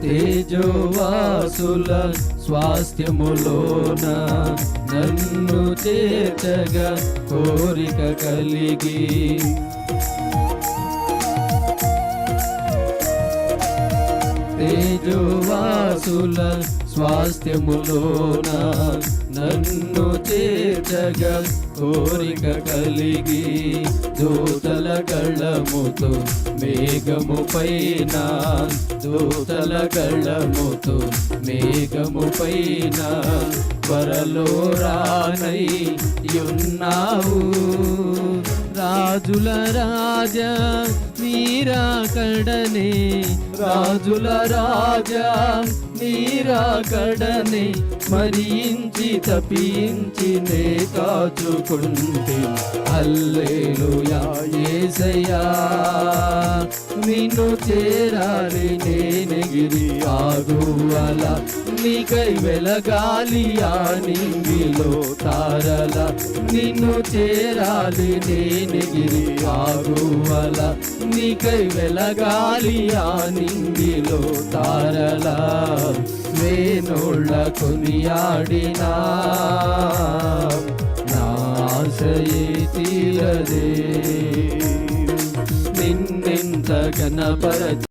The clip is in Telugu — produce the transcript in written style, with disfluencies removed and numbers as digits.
తేజోవాసుల స్వాస్థ్యములోన నన్ను చేర్చగా కోరిక కలిగి తేజోవాసుల స్వాస్థ్యములోన నన్ను చేర్చగా కోరిక కలిగి దూతల గళముతో మేఘము పైన దూతల గళముతో మేఘము పైన త్వరలో రానై ఉన్నావు రాజుల రాజా నీరాకడనే రాజుల రాజా నీరాకడనే మరించి తప్పించి నే కాచుకుంటే హల్లెలూయా యేసయ్యా నిన్ను చేరాలి నేనెగిరి ఆగువల నీకై వెలగాలి ఆ నింగిలో తారల నిన్ను చేరాలి నేనెగిరి ఆగువల నీకై వెలగాలి ఆ నింగిలో తారల వేణోళ్ళ కొనియాడినా నా ఆశయే తీరదే నిన్నెంత ఘనపరచ